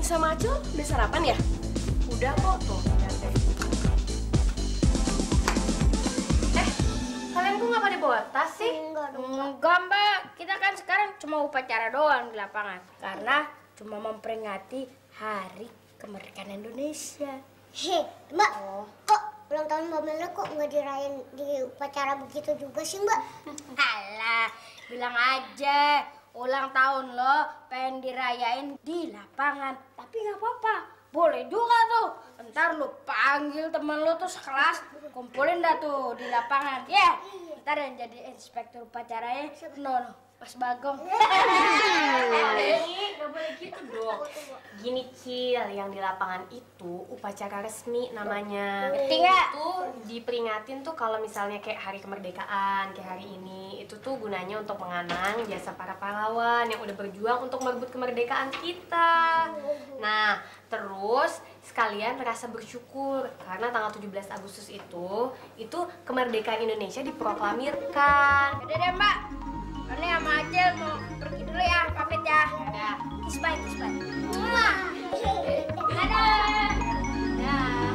sama Acil udah sarapan ya? Udah kok tuh. Kalian kok nggak pada bawa tas sih? Enggak, Mbak. Kita kan sekarang cuma upacara doang di lapangan. Karena cuma memperingati Hari Kemerdekaan Indonesia. Hei, Mbak, kok ulang tahun Mbak Mela kok nggak dirayain di upacara begitu juga sih, Mbak? Alah, bilang aja ulang tahun lo pengen dirayain di lapangan. Tapi nggak apa-apa, boleh juga tuh. Ntar lo panggil temen lo tuh sekelas, kumpulin dah tuh di lapangan. Ya, ntar yang jadi inspektur upacaranya no, Mas Bagong. Nggak boleh gitu dong. Gini Cil, yang di lapangan itu upacara resmi namanya. Ngerti nggak? Itu diperingatin tuh kalau misalnya kayak hari kemerdekaan, kayak hari ini. Itu tuh gunanya untuk mengenang jasa para pahlawan yang udah berjuang untuk merebut kemerdekaan kita. Nah, terus sekalian rasa bersyukur karena tanggal 17 Agustus itu kemerdekaan Indonesia diproklamirkan. Udah deh, Mbak. Ini sama Acil mau pergi dulu ya, pamit ya. Udah. Kiss bye, kiss bye. Dadah. Dah.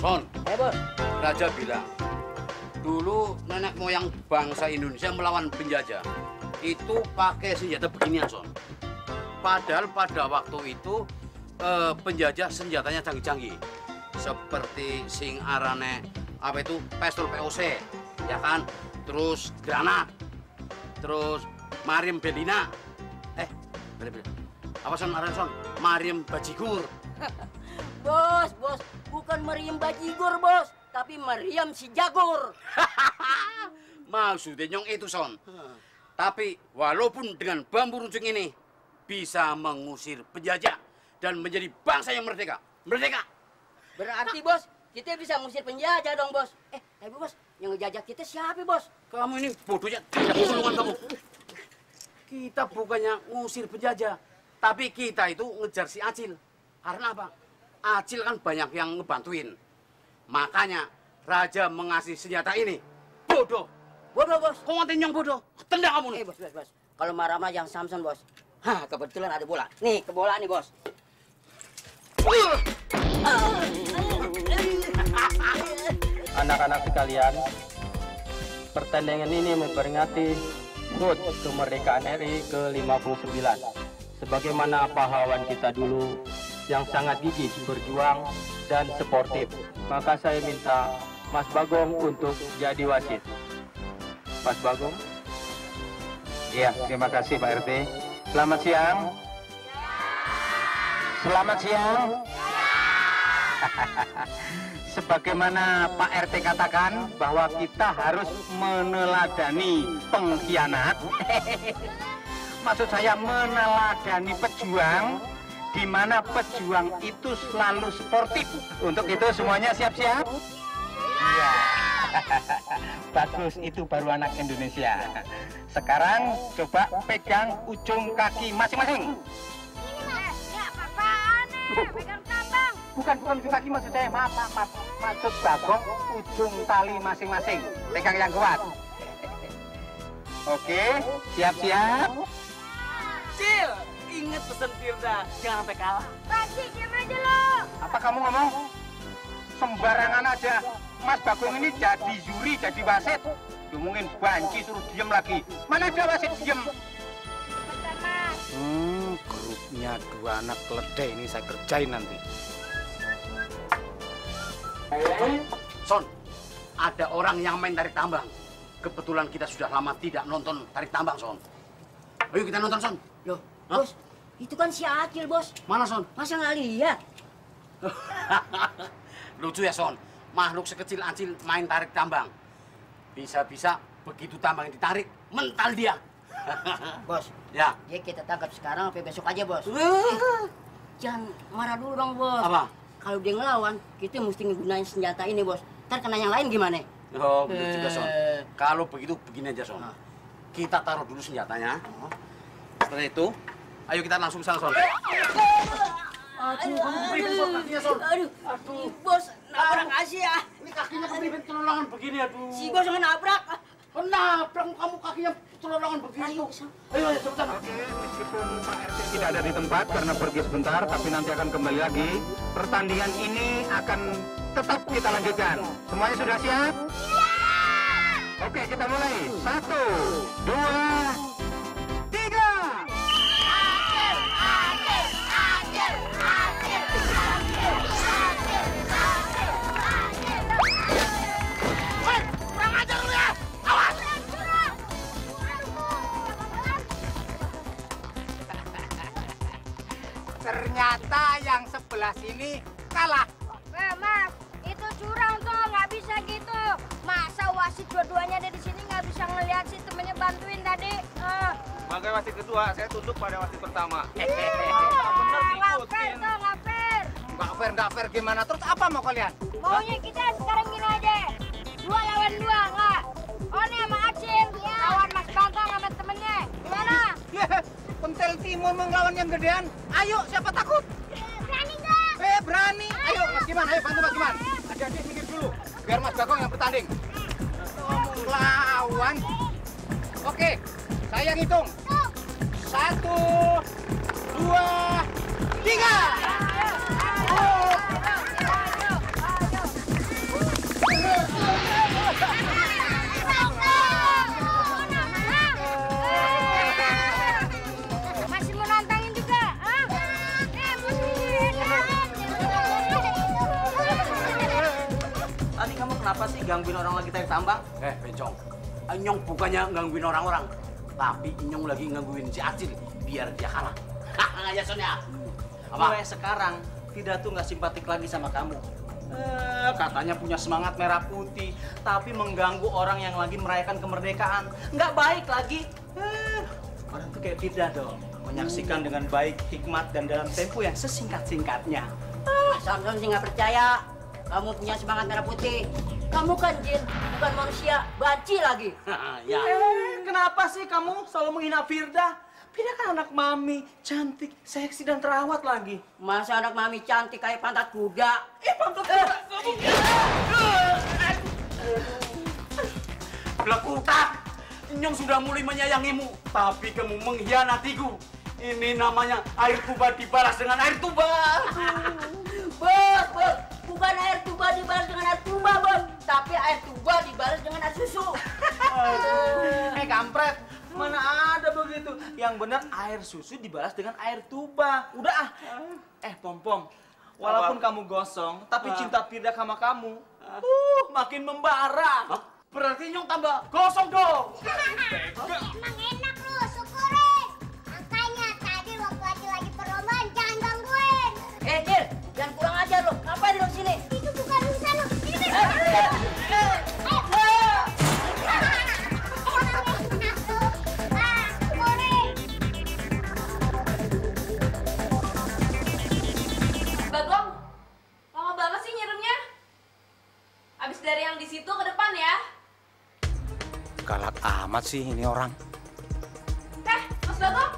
Son, Bos. Raja bilang, dulu nenek moyang bangsa Indonesia melawan penjajah. Itu pakai senjata beginian, Son. Padahal pada waktu itu penjajah senjatanya canggih-canggih. Seperti sing arane, apa itu, pistol POC, ya kan? Terus granat, terus Mariam Belina. Apa Son arane, Son? Mariam Bajigur. Bos, bukan meriam bajigur, Bos, tapi meriam si jagur. Maksudnya nyong itu, Son. Tapi walaupun dengan bambu runcing ini bisa mengusir penjajah dan menjadi bangsa yang merdeka. Merdeka. Berarti, Bos, kita bisa ngusir penjajah dong, Bos. Tapi Bos, yang ngejajah kita siapa, Bos? Kamu ini bodohnya tidak kesulungan kamu. Kita bukannya ngusir penjajah, tapi kita itu ngejar si Acil. Karena apa? Acil kan banyak yang ngebantuin. Makanya Raja mengasih senjata ini. Bodoh. Bodoh, Bos. Kok ngatain yang bodoh? Tendang kamu nih. Bos. Kalau marah-marah yang Samson, Bos. Hah, kebetulan ada bola. Nih, ke bola nih, Bos. Anak-anak sekalian, pertandingan ini memperingati HUT kemerdekaan RI ke-59. Sebagaimana pahlawan kita dulu yang sangat gigih berjuang dan sportif. Maka saya minta Mas Bagong untuk jadi wasit. Mas Bagong? Iya, terima kasih Pak RT. Selamat siang. Selamat siang. Sebagaimana Pak RT katakan bahwa kita harus meneladani pengkhianat. Maksud saya meneladani pejuang, di mana pejuang itu selalu sportif. Untuk itu semuanya siap-siap? Iya. Bagus, itu baru anak Indonesia. Sekarang coba pegang ujung kaki masing-masing. Ya, apaan? Pegang tambang. Bukan ujung kaki maksud saya, maaf. Maksud Bagong ujung tali masing-masing. Pegang yang kuat. Oke, siap-siap. Cil, inget pesan Firda, jangan sampai kalah. Pasti diam aja lo. Apa kamu ngomong? Sembarangan aja. Mas Bagong ini jadi juri, jadi wasit. Diomongin banci suruh diem lagi. Mana ada wasit diem? Bentar, Mas. Grupnya dua anak keledai ini saya kerjain nanti. Son, ada orang yang main tarik tambang. Kebetulan kita sudah lama tidak nonton tarik tambang, Son. Ayo kita nonton, Son. Loh, Bos, itu kan si Acil, Bos. Mana, Son? Masa nggak lihat? Lucu ya, Son. Makhluk sekecil Acil main tarik tambang. Bisa-bisa begitu tambang ditarik, mental dia. Bos, Ya. dia kita tangkap sekarang sampai besok aja, Bos. Jangan marah dulu dong, Bos. Apa? Kalau dia ngelawan, kita mesti ngegunain senjata ini, Bos. Ntar kena yang lain gimana? Oh, betul juga, Son. Kalau begitu, begini aja, Son. Kita taruh dulu senjatanya. Setelah itu, ayo kita langsung ke sana, Son. Aduh, bos, nabrak aja ya. Ini kakinya kepribet celolongan begini, aduh. Si bos yang nabrak. Nabrak kamu kakinya celolongan begini. Ayo, cepetan. Meskipun Pak RT tidak ada di tempat karena pergi sebentar, tapi nanti akan kembali lagi. Pertandingan ini akan tetap kita lanjutkan. Semuanya sudah siap? Oke, kita mulai. 1, 2, 3. Ternyata yang sebelah sini kalah. Mas, itu curang tuh, nggak bisa gitu. Masa wasit dua-duanya ada di sini nggak bisa ngeliat sih temennya bantuin tadi. Sebagai wasit kedua, saya tunduk pada wasit pertama. Nggak fair tuh, nggak fair. Nggak fair gimana? Terus apa mau kalian? Maunya kita sekarang gini aja. 2 lawan 2, nggak? Oni sama Acil, lawan Mas Bangkong sama temennya. Gimana? Pentel Timur melawan yang gedean. Ayo, siapa takut? Berani nggak? Berani. Ayo, Mas Giman, ayo bantu Mas Giman. Adik-adik minggir dulu, biar Mas Bagong yang bertanding. Lawan. Oke, saya ngitung. 1, 2, 3. Masih mau nantangin juga? Tadi kamu kenapa sih gangguin orang lagi tarik tambang? Bencong. Inyong bukannya gangguin orang-orang, tapi Inyong lagi gangguin si Acil biar dia kalah. Ya, Son ya. Mulai sekarang, Firda tuh nggak simpatik lagi sama kamu. Katanya punya semangat merah putih, tapi mengganggu orang yang lagi merayakan kemerdekaan. Nggak baik lagi. Orang tuh kayak Firda dong. Menyaksikan dengan baik, hikmat, dan dalam tempo yang sesingkat-singkatnya. Samson sih nggak percaya. Kamu punya semangat merah putih. Kamu kan jin, bukan manusia. Banci lagi. Ya. Kenapa sih kamu selalu menghina Firda? Firda kan anak mami, cantik, seksi, dan terawat lagi. Masa anak mami cantik kayak pantat kuda? Pantat kuda. Blekutak, Inyong sudah mulai menyayangimu, tapi kamu mengkhianatiku. Ini namanya air tuba dibalas dengan air tuba. Bos, bukan air tuba dibalas dengan air tuba, bos. Tapi air tuba dibalas dengan air susu. Kampret, mana ada begitu? Yang benar air susu dibalas dengan air tuba. Udah Pom-Pom, walaupun kamu gosong, tapi cinta Firda sama kamu, makin membara. Berarti Inyong tambah gosong dong. Emang enak lu, syukurin. Makanya tadi waktu Acil lagi perlombaan jangan gangguin. Cil, jangan kurang ajar lo. Ngapain lo sini? Itu bukan urusan lu. Ini Bagong, lama banget sih nyiremnya. Abis dari yang di situ ke depan ya. Galak amat sih ini orang. Mas Bagong,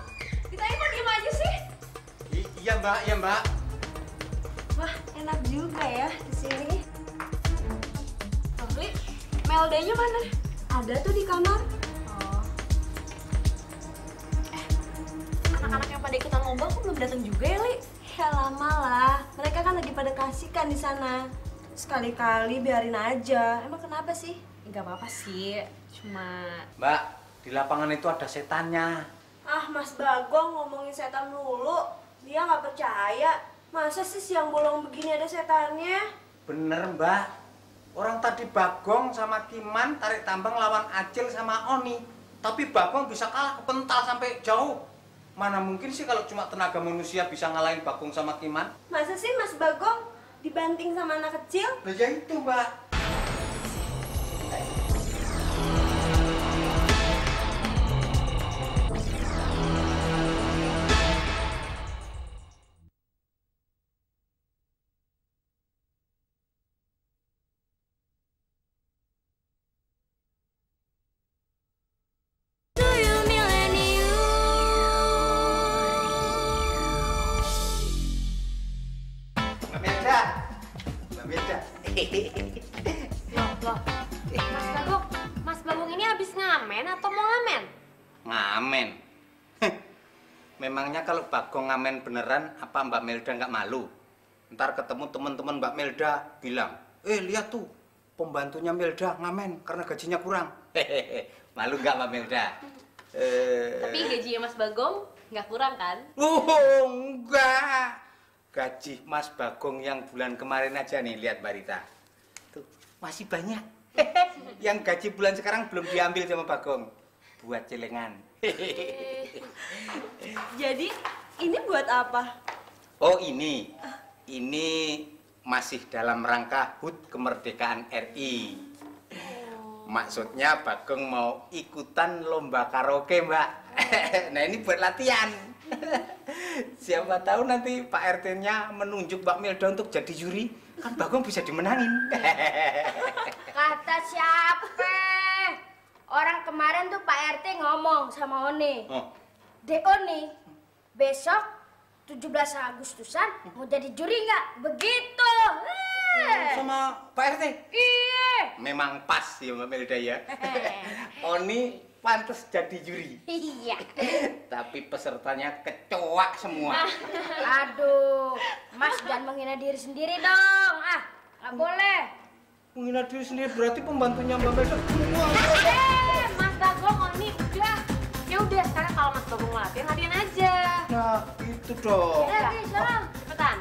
ditanya kok diem aja sih? Iya mbak. Wah, enak juga ya di sini. Li, Meldanya mana? Ada tuh di kamar. Anak-anak yang pada ikutan lomba kok belum datang juga ya, Li? Ya lama lah, mereka kan lagi pada kasihkan di sana. Sekali-kali biarin aja. Emang kenapa sih? Enggak apa-apa sih, cuma... Mbak, di lapangan itu ada setannya. Ah, Mas Bagong ngomongin setan mulu. Dia nggak percaya. Masa sih siang bolong begini ada setannya? Bener mbak. Orang tadi Bagong sama Kiman tarik tambang lawan Acil sama Oni. Tapi Bagong bisa kalah kepental sampai jauh. Mana mungkin sih kalau cuma tenaga manusia bisa ngalahin Bagong sama Kiman? Masa sih Mas Bagong dibanting sama anak kecil? Nah, ya itu mbak. Loh, Mas Bagong ini habis ngamen atau mau ngamen? Ngamen. Memangnya kalau Bagong ngamen beneran, apa Mbak Melda nggak malu? Ntar ketemu teman-teman Mbak Melda bilang, lihat tuh, pembantunya Melda ngamen karena gajinya kurang. Malu nggak Mbak Melda? Tapi gajinya Mas Bagong nggak kurang kan? Enggak. Gaji Mas Bagong yang bulan kemarin aja nih, lihat Mbak Rita. Tuh, masih banyak. Yang gaji bulan sekarang belum diambil sama Bagong. Buat celengan. Jadi ini buat apa? Oh ini masih dalam rangka HUT kemerdekaan RI. Maksudnya Bagong mau ikutan lomba karaoke, Mbak. Nah ini buat latihan. Siapa tahu nanti Pak RT-nya menunjuk Mbak Melda untuk jadi juri, kan Bagong bisa dimenangin. Kata siapa? Orang kemarin tuh Pak RT ngomong sama Oni. Oh. Dek Oni, besok 17 Agustusan mau jadi juri nggak? Begitu. Sama Pak RT? Iya. Memang pas ya Mbak Melda ya. Oni pantas jadi juri. Iya. Tapi pesertanya kecoak semua. Aduh, Mas jangan menghina diri sendiri dong. Ah, nggak boleh. Menghina diri sendiri berarti pembantunya Mbak Melda semua. Mas Bagong, Oni udah. Ya udah, sekarang kalau Mas Bagong latihan, latihan aja. Nah, itu dong. Salam. Cepetan.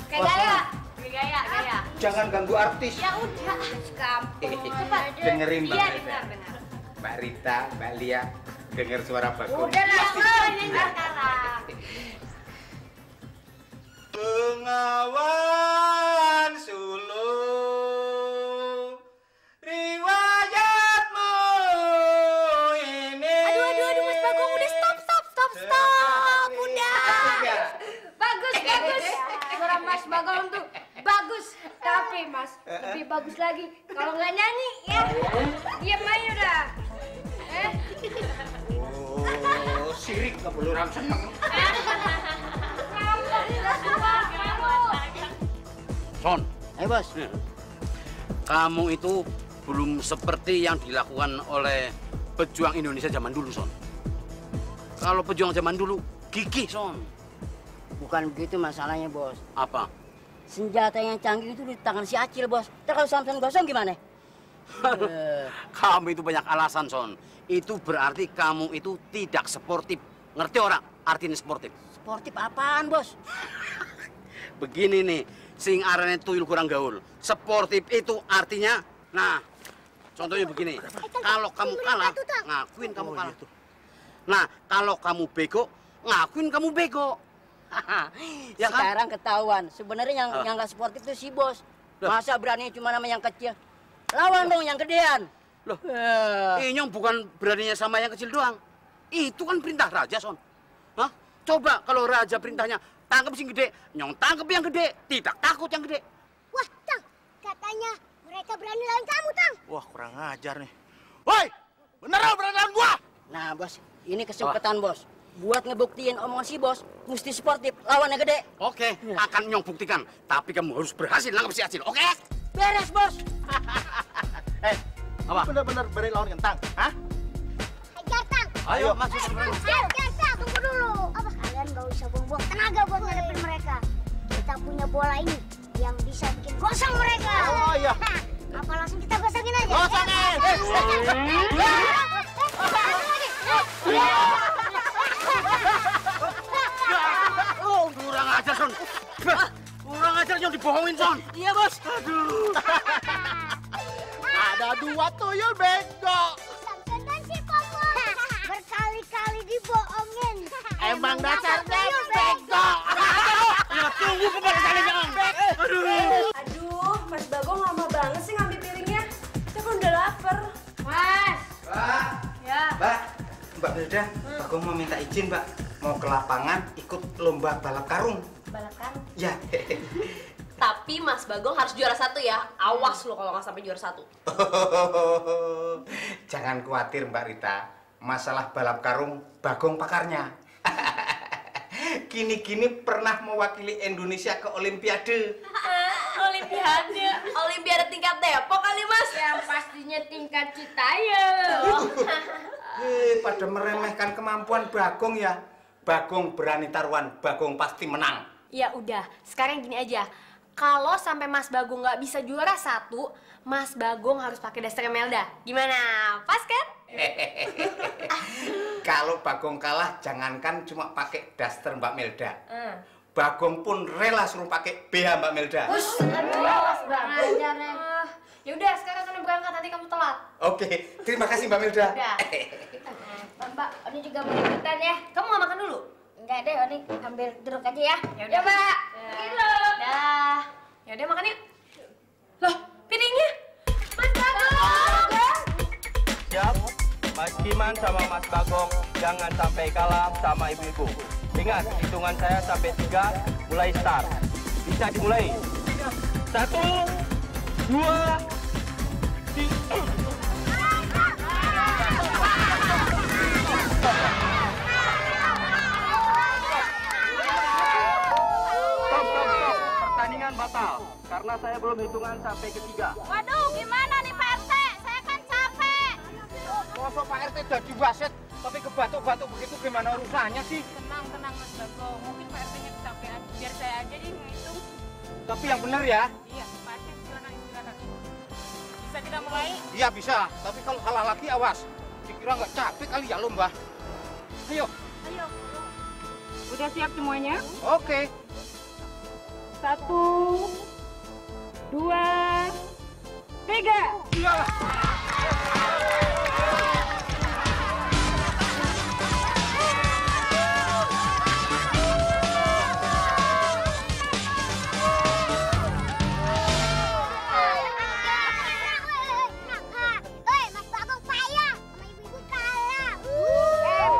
Kayak gaya. Gaya. Jangan ganggu artis. Ya udah. Kampung. Cepat. Dengerin Mbak Iya, Melda. dengar. Mbak Rita, Mbak Lia, dengar suara Bagong. Udah lah, Ini sekarang. Bengawan Sulu, riwayatmu ini. Aduh, Mas Bagong, udah stop. Udah. Bagus. Suara Mas Bagong tuh bagus. Tapi Mas, lebih bagus lagi kalau nggak nyanyi ya. Diam aja udah. Oh, sirik kebuluran seneng. Son, Bos. kamu itu belum seperti yang dilakukan oleh pejuang Indonesia zaman dulu, Son. Kalau pejuang zaman dulu, gigih, Son. Bukan begitu masalahnya, Bos. Apa? Senjata yang canggih itu di tangan si Acil, Bos. Ntar kalau Samson gosong gimana? Kamu itu banyak alasan, Son. Itu berarti kamu itu tidak sportif. Ngerti orang artinya sportif? Sportif apaan, Bos? Begini nih, sing arane tuyul kurang gaul. Sportif itu artinya, nah, contohnya begini. Kalau kamu kalah, ngakuin kamu kalah. Nah, kalau kamu bego, ngakuin kamu bego. Ya kan? Sekarang ketahuan. Sebenarnya yang nggak sportif itu si Bos. Masa berani cuma nama yang kecil? Lawan dong yang gedean. Loh, Inyong bukan beraninya sama yang kecil doang. Itu kan perintah raja, Son. Hah? Coba kalau raja perintahnya tangkap sing gede, Nyong tangkap yang gede, tidak takut yang gede. Wah, Tang, katanya mereka berani lawan kamu, Tang. Wah, kurang ajar nih. Woi, beneran berani lawan gua? Nah, Bos, ini kesempatan, Bos. Buat ngebuktiin omongan si Bos, mesti sportif, lawannya gede. Oke, akan Nyong buktikan. Tapi kamu harus berhasil nangkap si Acil, oke? Beres, Bos. Apa? Bener-bener berani lawan Kentang, hah? Hajar, Tang. Ayo, masuk. Hajar, Tang. Tunggu dulu. Apa kalian gak usah buang-buang tenaga buat ngadepin mereka? Kita punya bola ini yang bisa bikin gosong mereka. Oh, iya. Apa langsung kita gosongin aja? Gosongin! Oh, kurang ajar, Son. Kurang ajar Nyong dibohongin, Son. Iya, Bos. Aduh. Ada dua tuyul bego. Samson dan si Popo berkali-kali dibohongin. Emang dasarnya bego. Ya, tunggu pembalasannya, Nyong. Aduh, Mas Bagong lama banget sih ngambil piringnya. Kita kan udah lapar. Mas. Mbak, Ya. Mbak Melda, Bagong mau minta izin, Mbak. Mau ke lapangan ikut lomba balap karung. Balap karung. Ya. Tapi Mas Bagong harus juara 1 ya. Awas lo kalau nggak sampai juara 1. Jangan khawatir Mbak Rita. Masalah balap karung, Bagong pakarnya. Kini-kini pernah mewakili Indonesia ke Olimpiade. Olimpiade tingkat Depok kali, Mas. Yang pastinya tingkat Citayam. Pada meremehkan kemampuan Bagong ya. Bagong berani taruhan, Bagong pasti menang. Ya udah, sekarang gini aja. Kalau sampai Mas Bagong nggak bisa juara 1, Mas Bagong harus pakai daster Melda. Gimana? Pas kan? Kalau Bagong kalah, jangankan cuma pakai daster Mbak Melda. Bagong pun rela suruh pakai BH Mbak Melda. Aduh, banget ajarnya. Ya udah, sekarang kalian berangkat, nanti kamu telat. Oke, terima kasih Mbak Melda. Udah. Mbak, Oni juga mau ikutan ya. Kamu nggak makan dulu? Enggak deh, Oni ambil jeruk aja ya. Ya udah. Mbak. Dah. Ya udah makan yuk. Loh, piringnya? Mas Bagong. Siap, Mas Kiman sama Mas Bagong jangan sampai kalah sama ibu-ibu. Ingat, hitungan saya sampai 3, mulai start. Bisa dimulai. 1, 2, 3. Stop. Pertandingan batal karena saya belum hitungan sampai ke 3. Waduh, gimana nih Pak RT? Saya kan capek. Masa Pak RT jadi wasit, tapi kebatuk-batuk begitu gimana urusannya sih? Tenang Mas Bagong, mungkin Pak RT-nya kecapean. Biar saya aja deh ngitung. Tapi yang benar ya? Iya, Pak RT silakan. Bisa kita mulai? Iya bisa, tapi kalau kalah lagi awas. Dikira nggak capek kali ya lomba. Ayo. Udah siap semuanya? Oke. 1, 2, 3. Mas Bagong payah sama ibu-ibu kalah.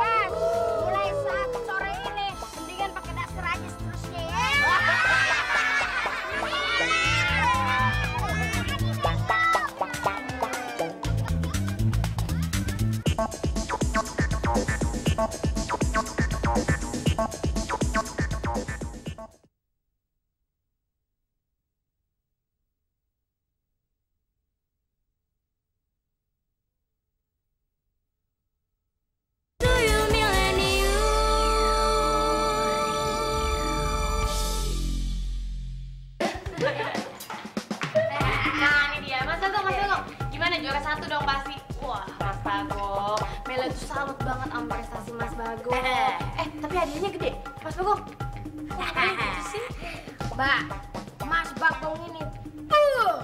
Mas, mulai saat sore ini mendingan pakai daster aja seterusnya ya. Nah, ini dia. Mas Bagong. Gimana, juara 1 dong pasti? Wah, Mas Bagong. Mela tuh salut banget sama prestasi Mas Bagong. Tapi hadiahnya gede. Mas Bagong. Gitu sih. Mbak, Mas Bagong ini gila.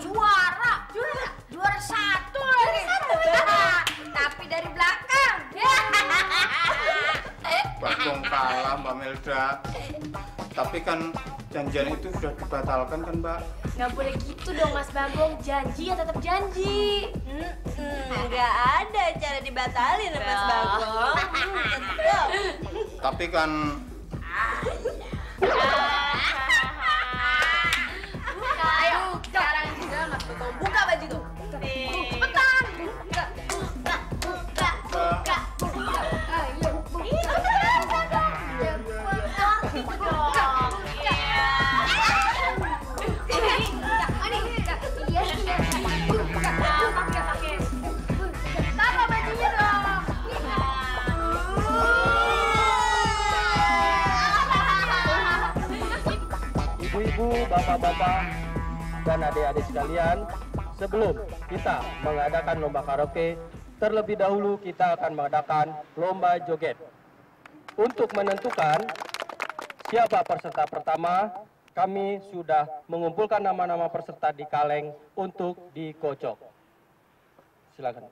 Juara 1 lagi. Tapi dari belakang. Bagong kalah Mbak Melda. Tapi kan janjian itu sudah dibatalkan kan Mbak? Nggak boleh gitu dong Mas Bagong. Janji ya tetap janji. Nggak ada cara dibatalin, Mas Bagong. Tetep. Tapi kan Ayo, sekarang juga Mas Bagong buka baju tuh. Cepetan. Buka. Ayo, Ibu-ibu, bapak-bapak, dan adik-adik sekalian, sebelum kita mengadakan lomba karaoke, terlebih dahulu kita akan mengadakan lomba joget. Untuk menentukan siapa peserta pertama, kami sudah mengumpulkan nama-nama peserta di kaleng untuk dikocok. Silakan.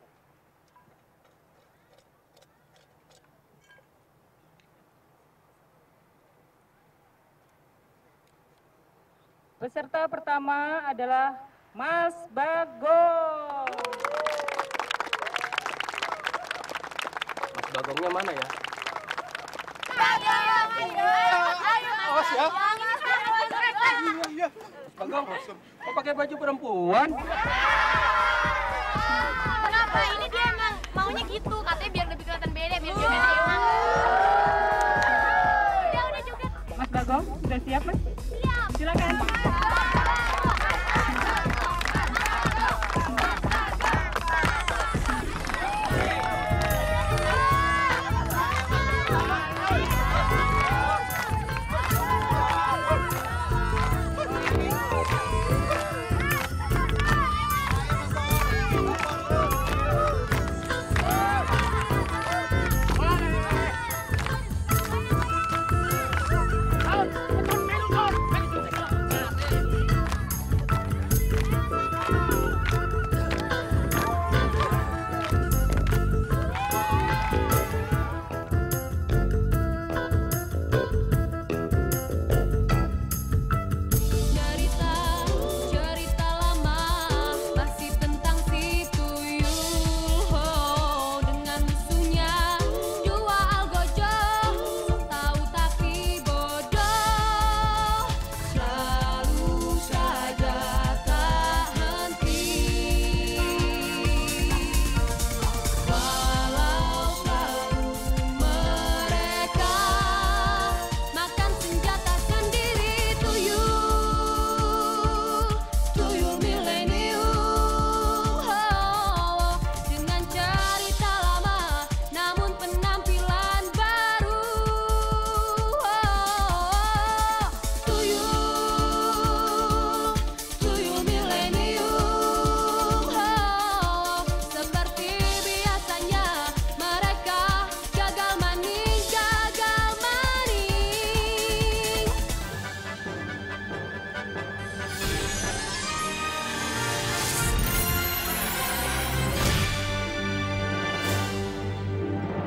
Peserta pertama adalah Mas Bagong. Mas Bagongnya mana ya? awas ya. Iya. Bagong, kok pakai baju perempuan? Kenapa? Ini dia emang maunya gitu. Katanya biar lebih kelihatan beda, biar dia emang. Udah joget. Mas Bagong, sudah siap Mas? Siap. Silakan.